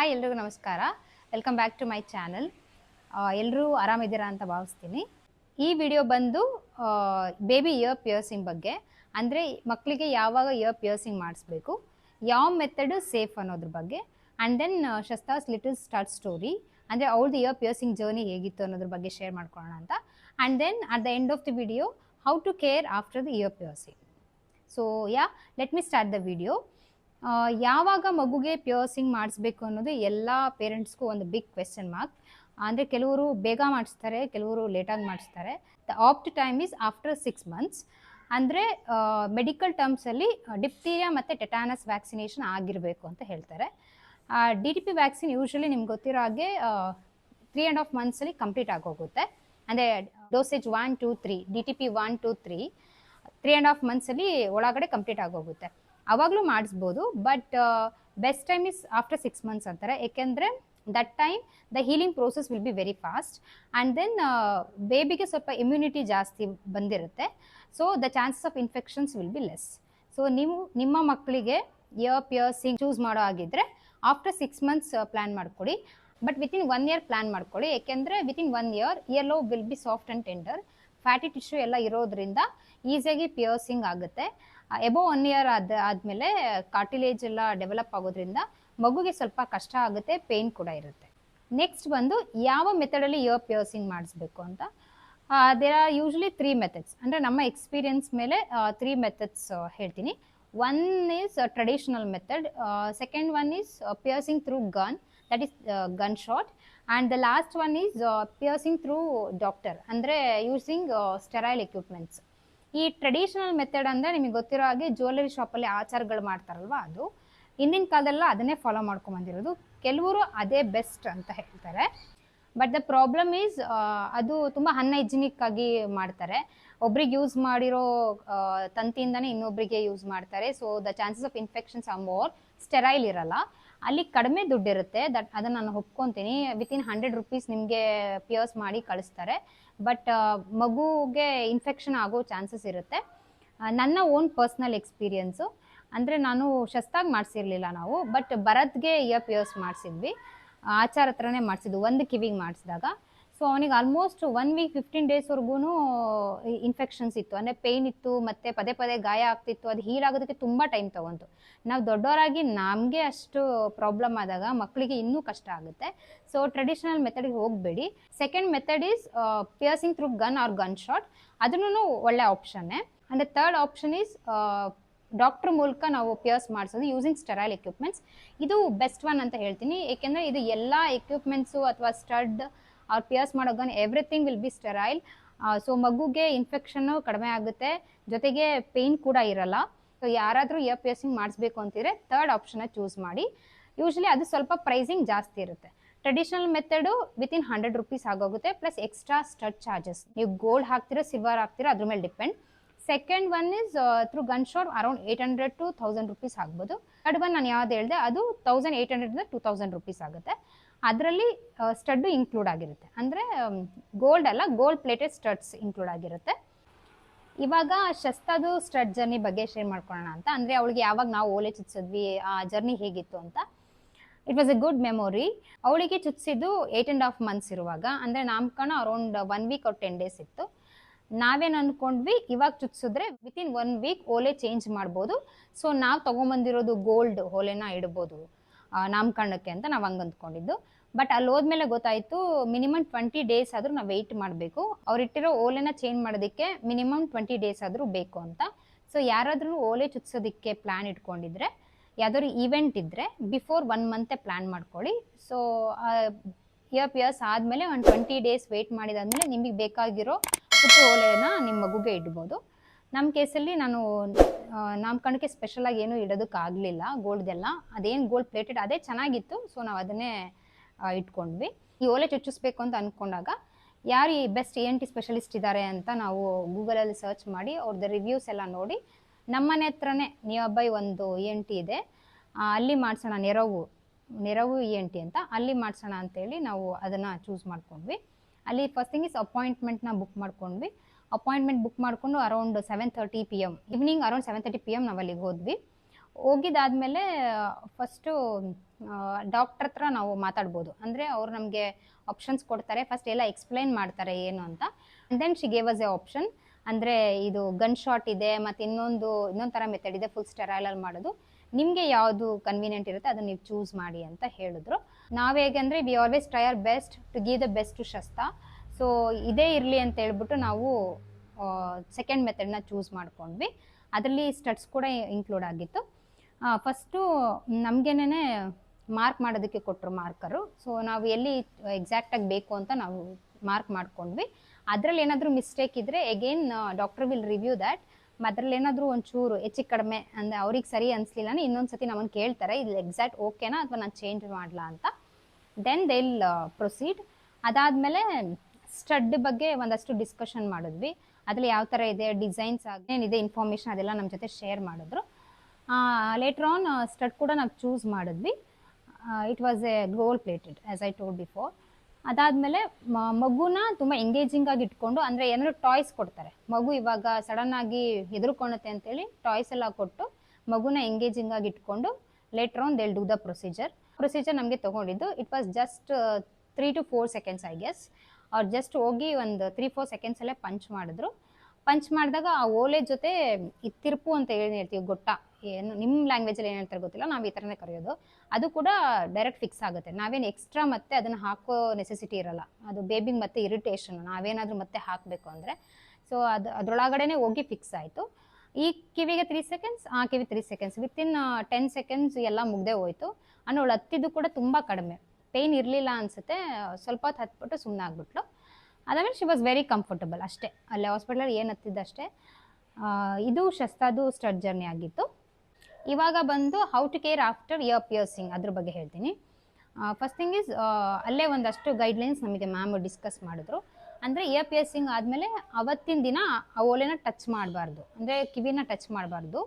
Hi ಎಲ್ರಿಗೂ ನಮಸ್ಕಾರ. Welcome back to my channel. ಎಲ್ಲರೂ ಆರಾಮಿದ್ದೀರಾ ಅಂತ ಭಾವಿಸ್ತೀನಿ. ಈ ವಿಡಿಯೋ ಬಂದು ಬೇಬಿ ಇಯರ್ ಪಿಯರ್ಸಿಂಗ್ ಬಗ್ಗೆ, ಅಂದರೆ ಮಕ್ಕಳಿಗೆ ಯಾವಾಗ ಇಯರ್ ಪಿಯರ್ಸಿಂಗ್ ಮಾಡಿಸ್ಬೇಕು, ಯಾವ ಮೆಥಡ್ ಸೇಫ್ ಅನ್ನೋದ್ರ ಬಗ್ಗೆ, ಆ್ಯಂಡ್ ದೆನ್ ಶಸ್ತಾಸ್ ಲಿಟಲ್ ಸ್ಟಾರ್ಟ್ ಸ್ಟೋರಿ, ಅಂದರೆ ಅವ್ರದ್ದು ಇಯರ್ ಪಿಯರ್ಸಿಂಗ್ ಜರ್ನಿ ಹೇಗಿತ್ತು ಅನ್ನೋದ್ರ ಬಗ್ಗೆ ಶೇರ್ ಮಾಡ್ಕೊಳ್ಳೋಣ ಅಂತ. And then at the end of the video how to care after the ear piercing. So let me start the video. ಯಾವಾಗ ಮಗುಗೆ ಪಿಯರ್ಸಿಂಗ್ ಮಾಡಿಸ್ಬೇಕು ಅನ್ನೋದು ಎಲ್ಲ ಪೇರೆಂಟ್ಸ್ಗೂ ಒಂದು ಬಿಗ್ ಕ್ವೆಶ್ಚನ್ ಮಾರ್ಕ್. ಅಂದರೆ ಕೆಲವರು ಬೇಗ ಮಾಡಿಸ್ತಾರೆ, ಕೆಲವರು ಲೇಟಾಗಿ ಮಾಡಿಸ್ತಾರೆ. The apt time is after 6 months. ಅಂದರೆ ಮೆಡಿಕಲ್ ಟರ್ಮ್ಸಲ್ಲಿ ಡಿಫ್ತೀರಿಯಾ ಮತ್ತು ಟೆಟಾನಸ್ ವ್ಯಾಕ್ಸಿನೇಷನ್ ಆಗಿರಬೇಕು ಅಂತ ಹೇಳ್ತಾರೆ. DTP ವ್ಯಾಕ್ಸಿನ್ ಯೂಶ್ವಲಿ ನಿಮ್ಗೆ ಗೊತ್ತಿರೋ ಹಾಗೆ 3.5 monthsಲ್ಲಿ ಕಂಪ್ಲೀಟ್ ಆಗೋಗುತ್ತೆ. ಅಂದರೆ ಡೋಸೇಜ್ 1, 2, 3 DTP 1, 2, 3 3.5 monthsಲ್ಲಿ ಒಳಗಡೆ ಕಂಪ್ಲೀಟ್ ಆಗೋಗುತ್ತೆ. ಅವಾಗಲೂ ಮಾಡಿಸ್ಬೋದು, but best time is after 6 months ಅಂತಾರೆ. ಏಕೆಂದರೆ that time the healing process will be very fast, and then ಬೇಬಿಗೆ ಸ್ವಲ್ಪ ಇಮ್ಯುನಿಟಿ ಜಾಸ್ತಿ ಬಂದಿರುತ್ತೆ. So the chances of infections will be less. So ನೀವು ನಿಮ್ಮ ಮಕ್ಕಳಿಗೆ ಇಯರ್ ಪಿಯರ್ಸಿಂಗ್ ಚೂಸ್ ಮಾಡೋ ಆಗಿದ್ದರೆ ಆಫ್ಟರ್ 6 months ಪ್ಲ್ಯಾನ್ ಮಾಡ್ಕೊಳ್ಳಿ. ಬಟ್ ವಿತಿನ್ 1 year ಪ್ಲ್ಯಾನ್ ಮಾಡ್ಕೊಳ್ಳಿ. ಏಕೆಂದರೆ within 1 year ear lobe will be soft and tender, fatty tissue ಎಲ್ಲ ಇರೋದ್ರಿಂದ ಈಸಿಯಾಗಿ ಪಿಯರ್ಸಿಂಗ್ ಆಗುತ್ತೆ. ಎಬೋ 1 year ಆದಮೇಲೆ ಕಾರ್ಟಿಲೇಜ್ ಎಲ್ಲ ಡೆವಲಪ್ ಆಗೋದ್ರಿಂದ ಮಗುಗೆ ಸ್ವಲ್ಪ ಕಷ್ಟ ಆಗುತ್ತೆ, ಪೇಯ್ನ್ ಕೂಡ ಇರುತ್ತೆ. ನೆಕ್ಸ್ಟ್ ಬಂದು ಯಾವ ಮೆಥಡಲ್ಲಿ ಇಯರ್ ಪಿಯರ್ಸಿಂಗ್ ಮಾಡಿಸ್ಬೇಕು ಅಂತ. There are usually 3 methods. ಅಂದರೆ ನಮ್ಮ ಎಕ್ಸ್ಪೀರಿಯನ್ಸ್ ಮೇಲೆ 3 methods ಹೇಳ್ತೀನಿ. One is traditional method, second one is piercing through gun, that is gun shot, and the last one is piercing through doctor, ಅಂದರೆ using sterile equipments. ಈ traditional method ಅಂದರೆ ನಿಮಗೆ ಗೊತ್ತಿರೋ ಹಾಗೆ ಜ್ಯುವೆಲರಿ ಶಾಪಲ್ಲಿ ಆಚಾರಗಳು ಮಾಡ್ತಾರಲ್ವ, ಅದು ಹಿಂದಿನ ಕಾಲದಲ್ಲ ಅದನ್ನೇ ಫಾಲೋ ಮಾಡ್ಕೊಂಬಂದಿರೋದು. ಕೆಲವರು ಅದೇ ಬೆಸ್ಟ್ ಅಂತ ಹೇಳ್ತಾರೆ. ಬಟ್ ದ ಪ್ರಾಬ್ಲಮ್ ಈಸ್ ಅದು ತುಂಬ ಅನ್ಹೈಜಿನಿಕ್ ಆಗಿ ಮಾಡ್ತಾರೆ. ಒಬ್ರಿಗೆ ಯೂಸ್ ಮಾಡಿರೋ ತಂತಿಯಿಂದನೇ ಇನ್ನೊಬ್ಬರಿಗೆ ಯೂಸ್ ಮಾಡ್ತಾರೆ. So the chances of infections are more. Sterile ಇರಲ್ಲ, ಅಲ್ಲಿ ಕಡಿಮೆ ದುಡ್ಡಿರುತ್ತೆ, ಅದನ್ನು ನಾನು ಒಪ್ಕೊತೀನಿ. ವಿತಿನ್ 100 rupees ನಿಮಗೆ ಪಿಯರ್ಸ್ ಮಾಡಿ ಕಳಿಸ್ತಾರೆ. ಬಟ್ ಮಗುಗೆ ಇನ್ಫೆಕ್ಷನ್ ಆಗೋ ಚಾನ್ಸಸ್ ಇರುತ್ತೆ. ನನ್ನ ಓನ್ ಪರ್ಸ್ನಲ್ ಎಕ್ಸ್ಪೀರಿಯನ್ಸು ಅಂದರೆ, ನಾನು ಶಸ್ತಾಗಿ ಮಾಡಿಸಿರ್ಲಿಲ್ಲ ನಾವು, ಬಟ್ ಭರತ್ಗೆ ಇಯರ್ ಪಿಯರ್ಸ್ ಮಾಡಿಸಿದ್ವಿ. ಆಚಾರ ಹತ್ರನೇ ಮಾಡಿಸಿದ್ವಿ, ಒಂದು ಕಿವಿಗೆ ಮಾಡಿಸಿದಾಗ. ಸೊ ಅವನಿಗೆ ಆಲ್ಮೋಸ್ಟ್ 1 week 15 daysವರೆಗೂ ಇನ್ಫೆಕ್ಷನ್ಸ್ ಇತ್ತು, ಅಂದರೆ ಪೇಯ್ನ್ ಇತ್ತು, ಮತ್ತು ಪದೇ ಪದೇ ಗಾಯ ಆಗ್ತಿತ್ತು. ಅದು ಹೀಲ್ ಆಗೋದಕ್ಕೆ ತುಂಬ ಟೈಮ್ ತೊಗೊಂತು. ನಾವು ದೊಡ್ಡವರಾಗಿ ನಮಗೆ ಅಷ್ಟು ಪ್ರಾಬ್ಲಮ್ ಆದಾಗ ಮಕ್ಕಳಿಗೆ ಇನ್ನೂ ಕಷ್ಟ ಆಗುತ್ತೆ. ಸೊ ಟ್ರೆಡಿಷನಲ್ ಮೆಥಡಿಗೆ ಹೋಗಬೇಡಿ. Second method is piercing through gun or gun shot. ಅದನ್ನು ಒಳ್ಳೆ ಆಪ್ಷನ್ನೇ. ಅಂದರೆ ಥರ್ಡ್ ಆಪ್ಷನ್ ಈಸ್ ಡಾಕ್ಟ್ರ್ ಮೂಲಕ ನಾವು ಪಿಯರ್ಸ್ ಮಾಡಿಸೋದು ಯೂಸಿಂಗ್ ಸ್ಟೆರೈಲ್ ಎಕ್ವಿಪ್ಮೆಂಟ್ಸ್. ಇದು ಬೆಸ್ಟ್ ಒನ್ ಅಂತ ಹೇಳ್ತೀನಿ. ಏಕೆಂದರೆ ಇದು ಎಲ್ಲ ಎಕ್ವಿಪ್ಮೆಂಟ್ಸು ಅಥವಾ ಸ್ಟಡ್ ಅವ್ರು ಪಿಯರ್ಸ್ ಮಾಡೋ gun everything will be sterile. So ಮಗುಗೆ ಇನ್ಫೆಕ್ಷನ್ನು ಕಡಿಮೆ ಆಗುತ್ತೆ, ಜೊತೆಗೆ ಪೇಯ್ನ್ ಕೂಡ ಇರಲ್ಲ. ಸೊ ಯಾರಾದರೂ ಇಯರ್ ಪಿಯರ್ಸಿಂಗ್ ಮಾಡಿಸ್ಬೇಕು ಅಂತಿದ್ರೆ ಥರ್ಡ್ ಆಪ್ಷನ್ನ ಚೂಸ್ ಮಾಡಿ. ಯೂಶ್ವಲಿ ಅದು ಸ್ವಲ್ಪ ಪ್ರೈಸಿಂಗ್ ಜಾಸ್ತಿ ಇರುತ್ತೆ. ಟ್ರೆಡಿಷನಲ್ ಮೆಥಡು ವಿತಿನ್ 100 rupees ಆಗೋಗುತ್ತೆ, ಪ್ಲಸ್ ಎಕ್ಸ್ಟ್ರಾ ಸ್ಟಡ್ ಚಾರ್ಜಸ್. ನೀವು ಗೋಲ್ಡ್ ಹಾಕ್ತಿರೋ ಸಿಲ್ವರ್ ಹಾಕ್ತಿರೋ ಅದ್ರ ಮೇಲೆ depend. Second one is through gun shot, around 800 to 1000 rupees ಆಗ್ಬೋದು. ಥರ್ಡ್ ಒನ್ ನಾನು ಯಾವ್ದು ಹೇಳಿದೆ ಅದು 1800 to 2000 rupees ಆಗುತ್ತೆ. ಅದರಲ್ಲಿ ಸ್ಟಡ್ಡು ಇನ್ಕ್ಲೂಡ್ ಆಗಿರುತ್ತೆ. ಅಂದರೆ ಗೋಲ್ಡ್ ಅಲ್ಲ, ಗೋಲ್ಡ್ ಪ್ಲೇಟೆಡ್ ಸ್ಟಡ್ಸ್ ಇನ್ಕ್ಲೂಡ್ ಆಗಿರುತ್ತೆ. ಇವಾಗ ಶಸ್ತಾದು ಸ್ಟಡ್ ಜರ್ನಿ ಬಗ್ಗೆ ಶೇರ್ ಮಾಡ್ಕೊಳ್ಳೋಣ ಅಂತ. ಅಂದರೆ ಅವಳಿಗೆ ಯಾವಾಗ ನಾವು ಓಲೆ ಚುಚ್ಚಿದ್ವಿ, ಆ ಜರ್ನಿ ಹೇಗಿತ್ತು ಅಂತ. It was A good memory. ಅವಳಿಗೆ ಚುಚ್ಚಿದ್ದು 8.5 months ಇರುವಾಗ, ಅಂದರೆ ನಾಮಕರಣ ಅರೌಂಡ್ 1 week or 10 days ಇತ್ತು. ನಾವೇನು ಅಂದ್ಕೊಂಡ್ವಿ, ಇವಾಗ ಚುಚ್ಚಿದ್ರೆ ವಿತಿನ್ 1 week ಓಲೆ ಚೇಂಜ್ ಮಾಡ್ಬೋದು. ಸೊ ನಾವು ತೊಗೊಂಬಂದಿರೋದು ಗೋಲ್ಡ್ ಓಲೆನ ಇಡ್ಬೋದು ನಾಮಕರಣಕ್ಕೆ ಅಂತ ನಾವು ಹಂಗೆ ಅಂದ್ಕೊಂಡಿದ್ದು. ಬಟ್ ಅಲ್ಲಿ ಹೋದ್ಮೇಲೆ ಗೊತ್ತಾಯಿತು ಮಿನಿಮಮ್ 20 days ಆದರೂ ನಾವು ವೆಯ್ಟ್ ಮಾಡಬೇಕು. ಅವ್ರಿಟ್ಟಿರೋ ಓಲೆನ ಚೇಂಜ್ ಮಾಡೋದಕ್ಕೆ ಮಿನಿಮಮ್ 20 days ಆದರೂ ಬೇಕು ಅಂತ. ಸೊ ಯಾರಾದ್ರೂ ಓಲೆ ಚುಚ್ಸೋದಕ್ಕೆ ಪ್ಲ್ಯಾನ್ ಇಟ್ಕೊಂಡಿದ್ರೆ, ಯಾವ್ದಾದ್ರು ಈವೆಂಟ್ ಇದ್ದರೆ ಬಿಫೋರ್ 1 month ಪ್ಲ್ಯಾನ್ ಮಾಡ್ಕೊಳ್ಳಿ. ಸೊ ಇಯರ್ ಪಿಯರ್ಸ್ ಆದಮೇಲೆ ಒಂದು 20 days ವೆಯ್ಟ್ ಮಾಡಿದಾದ್ಮೇಲೆ ನಿಮಗೆ ಬೇಕಾಗಿರೋ ಪುಟ್ಟು ಓಲೆನ ನಿಮ್ಮ ಮಗುಗೆ ಇಡ್ಬೋದು. ನಮ್ಮ ಕೇಸಲ್ಲಿ ನಾನು ನಾಮಕರಣಕ್ಕೆ ಸ್ಪೆಷಲಾಗಿ ಏನೂ ಇಡೋದಕ್ಕಾಗಲಿಲ್ಲ, ಗೋಲ್ಡ್ದೆಲ್ಲ ಅದೇನು ಗೋಲ್ಡ್ ಪ್ಲೇಟೆಡ್ ಅದೇ ಚೆನ್ನಾಗಿತ್ತು. ಸೊ ನಾವು ಅದನ್ನೇ ಇಟ್ಕೊಂಡ್ವಿ. ಈ ಓಲೆ ಚುಚ್ಚಿಸ್ಬೇಕು ಅಂತ ಅಂದ್ಕೊಂಡಾಗ ಯಾರು ಈ ಬೆಸ್ಟ್ ENT ಸ್ಪೆಷಲಿಸ್ಟ್ ಇದ್ದಾರೆ ಅಂತ ನಾವು ಗೂಗಲಲ್ಲಿ ಸರ್ಚ್ ಮಾಡಿ ಅವ್ರದ್ದು ರಿವ್ಯೂಸ್ ಎಲ್ಲ ನೋಡಿ, ನಮ್ಮನೆ ಹತ್ರನೇ ನಿಯರ್ ಬೈ ಒಂದು ENT ಇದೆ, ಅಲ್ಲಿ ಮಾಡಿಸೋಣ, ನೆರವು ENT ಅಂತ, ಅಲ್ಲಿ ಮಾಡಿಸೋಣ ಅಂತೇಳಿ ನಾವು ಅದನ್ನು ಚೂಸ್ ಮಾಡ್ಕೊಂಡ್ವಿ. ಅಲ್ಲಿ ಫಸ್ಟ್ ಥಿಂಗ್ ಇಸ್ ಅಪಾಯಿಂಟ್ಮೆಂಟ್ನ ಬುಕ್ ಮಾಡ್ಕೊಂಡ್ವಿ. ಅಪಾಯಿಂಟ್ಮೆಂಟ್ ಬುಕ್ ಮಾಡಿಕೊಂಡು around 7:30 PM evening around 7:30 PM ನಾವು ಅಲ್ಲಿಗೆ ಹೋದ್ವಿ. ಹೋಗಿದ್ದಾದ್ಮೇಲೆ ಫಸ್ಟು ಡಾಕ್ಟ್ರ್ ಹತ್ರ ನಾವು ಮಾತಾಡ್ಬೋದು. ಅಂದರೆ ಅವ್ರು ನಮಗೆ ಆಪ್ಷನ್ಸ್ ಕೊಡ್ತಾರೆ, ಫಸ್ಟ್ ಎಲ್ಲ ಎಕ್ಸ್ಪ್ಲೈನ್ ಮಾಡ್ತಾರೆ ಏನು ಅಂತ. And then she gave us a option. ಅಂದರೆ ಇದು ಗನ್ ಶಾಟ್ ಇದೆ, ಮತ್ತು ಇನ್ನೊಂದು ಥರ ಮೆಥಡ್ ಇದೆ, ಫುಲ್ ಸ್ಟೆರೈಲಲ್ಲಿ ಮಾಡೋದು. ನಿಮಗೆ ಯಾವುದು ಕನ್ವೀನಿಯೆಂಟ್ ಇರುತ್ತೆ ಅದನ್ನು ನೀವು ಚೂಸ್ ಮಾಡಿ ಅಂತ ಹೇಳಿದ್ರು. ನಾವು ಹೇಗೆ ಅಂದರೆ we always try our best to give the best to Shasta. So ಇದೇ ಇರಲಿ ಅಂತ ಹೇಳ್ಬಿಟ್ಟು ನಾವು ಸೆಕೆಂಡ್ ಮೆಥಡ್ನ ಚೂಸ್ ಮಾಡ್ಕೊಂಡ್ವಿ. ಅದರಲ್ಲಿ ಸ್ಟಡ್ಸ್ ಕೂಡ ಇನ್ಕ್ಲೂಡ್ ಆಗಿತ್ತು. ಫಸ್ಟು ನಮಗೇನೆ ಮಾರ್ಕ್ ಮಾಡೋದಕ್ಕೆ ಕೊಟ್ಟರು ಮಾರ್ಕರು. ಸೊ ನಾವು ಎಲ್ಲಿ ಎಕ್ಸಾಕ್ಟಾಗಿ ಬೇಕು ಅಂತ ನಾವು ಮಾರ್ಕ್ ಮಾಡ್ಕೊಂಡ್ವಿ. ಅದರಲ್ಲಿ ಏನಾದರೂ ಮಿಸ್ಟೇಕ್ ಇದ್ದರೆ again doctor will review that. ಅದರಲ್ಲಿ ಏನಾದರೂ ಒಂಚೂರು ಹೆಚ್ಚು ಕಡಿಮೆ ಅಂದರೆ ಅವ್ರಿಗೆ ಸರಿ ಅನಿಸ್ಲಿಲ್ಲ ಅಂದರೆ ಇನ್ನೊಂದು ಸತಿ ನಮ್ಮನ್ನು ಕೇಳ್ತಾರೆ, ಇದು ಎಕ್ಸಾಕ್ಟ್ ಓಕೆನಾ ಅಥವಾ ನಾನು ಚೇಂಜ್ ಮಾಡಲಾ ಅಂತ. Then they will proceed. ಅದಾದಮೇಲೆ ಸ್ಟಡ್ ಬಗ್ಗೆ ಒಂದಷ್ಟು ಡಿಸ್ಕಷನ್ ಮಾಡಿದ್ವಿ. ಅದರಲ್ಲಿ ಯಾವ ಥರ ಇದೆ, ಡಿಸೈನ್ಸ್ ಏನಿದೆ, ಇನ್ಫಾರ್ಮೇಷನ್ ಅದೆಲ್ಲ ನಮ್ಮ ಜೊತೆ ಶೇರ್ ಮಾಡಿದ್ರು. ಲೇಟರ್ ಆನ್ ಸ್ಟಡ್ ಕೂಡ ನಾವು ಚೂಸ್ ಮಾಡಿದ್ವಿ. It was A gold plated as I told before. ಅದಾದಮೇಲೆ ಮಗುನ ತುಂಬ ಎಂಗೇಜಿಂಗ್ ಆಗಿ ಇಟ್ಕೊಂಡು, ಅಂದರೆ ಏನಾದ್ರು ಟಾಯ್ಸ್ ಕೊಡ್ತಾರೆ, ಮಗು ಇವಾಗ ಸಡನ್ನಾಗಿ ಹೆದರ್ಕೊಳುತ್ತೆ ಅಂತೇಳಿ ಟಾಯ್ಸ್ ಎಲ್ಲ ಕೊಟ್ಟು ಮಗುನ ಎಂಗೇಜಿಂಗ್ ಆಗಿ ಇಟ್ಕೊಂಡು later on they'll do the procedure ನಮಗೆ ತೊಗೊಂಡಿದ್ದು. It was just 3 to 4 seconds I guess. ಅವ್ರು ಜಸ್ಟ್ ಹೋಗಿ ಒಂದು 3-4 ಸೆಕೆಂಡ್ಸಲ್ಲೇ ಪಂಚ್ ಮಾಡಿದ್ರು. ಪಂಚ್ ಮಾಡಿದಾಗ ಆ ಓಲೆ ಜೊತೆ ಈ ತಿರುಪು ಅಂತ ಏನು ಹೇಳ್ತೀವಿ, ಗೊಟ್ಟ, ಏನು ನಿಮ್ಮ ಲ್ಯಾಂಗ್ವೇಜಲ್ಲಿ ಏನು ಹೇಳ್ತಾರೆ ಗೊತ್ತಿಲ್ಲ, ನಾವು ಈ ಥರನೇ ಕರೆಯೋದು, ಅದು ಕೂಡ ಡೈರೆಕ್ಟ್ ಫಿಕ್ಸ್ ಆಗುತ್ತೆ. ನಾವೇನು ಎಕ್ಸ್ಟ್ರಾ ಮತ್ತೆ ಅದನ್ನು ಹಾಕೋ ನೆಸೆಸಿಟಿ ಇರಲ್ಲ. ಅದು ಬೇಬಿಗೆ ಮತ್ತೆ ಇರಿಟೇಷನ್, ನಾವೇನಾದರೂ ಮತ್ತೆ ಹಾಕಬೇಕು ಅಂದರೆ. ಸೊ ಅದರೊಳಗಡೆ ಹೋಗಿ ಫಿಕ್ಸ್ ಆಯಿತು. ಈ ಕಿವಿಗೆ 3 seconds, ಆ ಕಿವಿ 3 seconds, ವಿತಿನ್ 10 seconds ಎಲ್ಲ ಮುಗ್ದೇ ಹೋಯಿತು. ಅವಳು ಹತ್ತಿದ್ದು ಕೂಡ ತುಂಬ ಕಡಿಮೆ, ಪೇಯ್ನ್ ಇರಲಿಲ್ಲ ಅನಿಸುತ್ತೆ. ಸ್ವಲ್ಪ ಹೊತ್ತು ಹತ್ಬಿಟ್ಟು ಸುಮ್ಮನೆ ಆಗ್ಬಿಟ್ಲು. ಅದಾದಮೇಲೆ ಶಿ ವಾಸ್ ವೆರಿ ಕಂಫರ್ಟಬಲ್ ಅಷ್ಟೇ. ಅಲ್ಲೇ ಹಾಸ್ಪಿಟ್ಲಲ್ಲಿ ಏನು ಹತ್ತಿದ್ದಷ್ಟೇ. ಇದು ಶಸ್ತಾದು ಸ್ಟಡ್ ಜರ್ನಿ ಆಗಿತ್ತು. ಇವಾಗ ಬಂದು how to care after ear piercing ಅದ್ರ ಬಗ್ಗೆ ಹೇಳ್ತೀನಿ. ಫಸ್ಟ್ ಥಿಂಗ್ ಈಸ್, ಅಲ್ಲೇ ಒಂದಷ್ಟು ಗೈಡ್ಲೈನ್ಸ್ ನಮಗೆ ಮ್ಯಾಮ್ ಡಿಸ್ಕಸ್ ಮಾಡಿದ್ರು. ಅಂದರೆ ಇಯರ್ ಪಿಯರ್ಸಿಂಗ್ ಆದಮೇಲೆ ಅವತ್ತಿನ ದಿನ ಆ ಓಲೆನ ಟಚ್ ಮಾಡಬಾರ್ದು, ಅಂದರೆ ಕಿವಿನ ಟಚ್ ಮಾಡಬಾರ್ದು.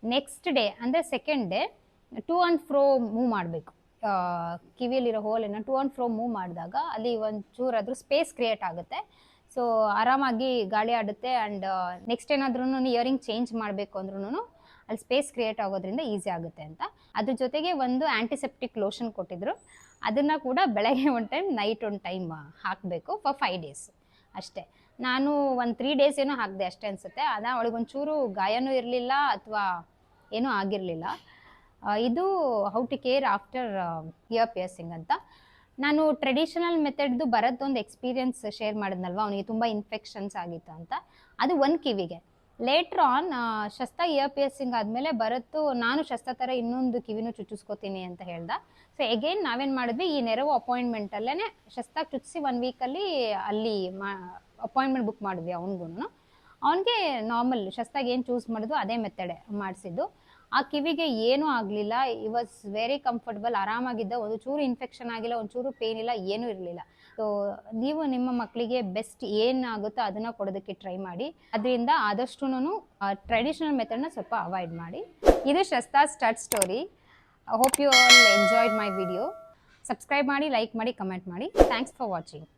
ನೆಕ್ಸ್ಟ್ ಡೇ ಅಂದರೆ second day to and fro move ಮಾಡಬೇಕು. ಕಿವಿಯಲ್ಲಿರೋ ಹೋಲನ್ನು ಟು ಆ್ಯಂಡ್ ಫ್ರೋ ಮೂವ್ ಮಾಡಿದಾಗ ಅಲ್ಲಿ ಒಂಚೂರಾದರೂ ಸ್ಪೇಸ್ ಕ್ರಿಯೇಟ್ ಆಗುತ್ತೆ. ಸೊ ಆರಾಮಾಗಿ ಗಾಳಿ ಆಡುತ್ತೆ. ಆ್ಯಂಡ್ ನೆಕ್ಸ್ಟ್ ಏನಾದ್ರೂ ಇಯರಿಂಗ್ ಚೇಂಜ್ ಮಾಡಬೇಕು ಅಂದ್ರೂ ಅಲ್ಲಿ ಸ್ಪೇಸ್ ಕ್ರಿಯೇಟ್ ಆಗೋದ್ರಿಂದ ಈಸಿ ಆಗುತ್ತೆ ಅಂತ. ಅದ್ರ ಜೊತೆಗೆ ಒಂದು ಆ್ಯಂಟಿಸೆಪ್ಟಿಕ್ ಲೋಷನ್ ಕೊಟ್ಟಿದ್ರು. ಅದನ್ನು ಕೂಡ ಬೆಳಗ್ಗೆ ಒಂದು ಟೈಮ್, ನೈಟ್ ಒಂದು ಟೈಮ್ ಹಾಕಬೇಕು ಫಾರ್ 5 days ಅಷ್ಟೇ. ನಾನು ಒಂದು 3 days ಏನೋ ಹಾಕಿದೆ ಅಷ್ಟೇ ಅನಿಸುತ್ತೆ. ಅವಳಿಗೊಂಚೂರು ಗಾಯನೂ ಇರಲಿಲ್ಲ ಅಥವಾ ಏನೂ ಆಗಿರಲಿಲ್ಲ. ಇದು how to care after ear piercing ಅಂತ. ನಾನು ಟ್ರೆಡಿಷನಲ್ ಮೆಥಡ್ದು ಬರೋದೊಂದು ಎಕ್ಸ್ಪೀರಿಯನ್ಸ್ ಶೇರ್ ಮಾಡಿದ್ನಲ್ವ, ಅವನಿಗೆ ತುಂಬ ಇನ್ಫೆಕ್ಷನ್ಸ್ ಆಗಿತ್ತು ಅಂತ. ಅದು ಒಂದು ಕಿವಿಗೆ. ಲೇಟ್ರ್ ಆನ್ ಶಸ್ತಾ ಇಯರ್ ಪಿಯರ್ಸಿಂಗ್ ಆದಮೇಲೆ ಬರತ್ತು, ನಾನು ಶಸ್ತಾ ಥರ ಇನ್ನೊಂದು ಕಿವಿನೂ ಚುಚ್ಚಿಸ್ಕೋತೀನಿ ಅಂತ ಹೇಳ್ದ. ಸೊ ಎಗೇನ್ ನಾವೇನು ಮಾಡಿದ್ವಿ, ಈ ನೆರವು ಅಪಾಯಿಂಟ್ಮೆಂಟಲ್ಲೇ ಶಸ್ತಾ ಚುಚ್ಚಿಸಿ 1 weekಲ್ಲಿ ಅಲ್ಲಿ ಅಪಾಯಿಂಟ್ಮೆಂಟ್ ಬುಕ್ ಮಾಡಿದ್ವಿ ಅವ್ನಿಗೂ. ಅವನಿಗೆ ನಾರ್ಮಲ್ ಶಸ್ತಾಗಿ ಏನು ಚೂಸ್ ಮಾಡಿದ್ವು ಅದೇ ಮೆಥಡೆ ಮಾಡಿಸಿದ್ದು. ಆ ಕಿವಿಗೆ ಏನೂ ಆಗಲಿಲ್ಲ. ಇ ವಾಸ್ ವೆರಿ ಕಂಫರ್ಟಬಲ್, ಆರಾಮಾಗಿದ್ದ. ಒಂದು ಚೂರು ಇನ್ಫೆಕ್ಷನ್ ಆಗಿಲ್ಲ, ಒಂಚೂರು ಪೇನ್ ಇಲ್ಲ, ಏನೂ ಇರಲಿಲ್ಲ. ಸೊ ನೀವು ನಿಮ್ಮ ಮಕ್ಕಳಿಗೆ ಬೆಸ್ಟ್ ಏನಾಗುತ್ತೋ ಅದನ್ನು ಕೊಡೋದಕ್ಕೆ ಟ್ರೈ ಮಾಡಿ. ಅದರಿಂದ ಆದಷ್ಟು ಟ್ರೆಡಿಷನಲ್ ಮೆಥಡ್ನ ಸ್ವಲ್ಪ ಅವಾಯ್ಡ್ ಮಾಡಿ. ಇದು Shasta stud story. Hope you all enjoyed my video. Subscribe ಮಾಡಿ, ಲೈಕ್ ಮಾಡಿ, ಕಮೆಂಟ್ ಮಾಡಿ. Thanks for watching.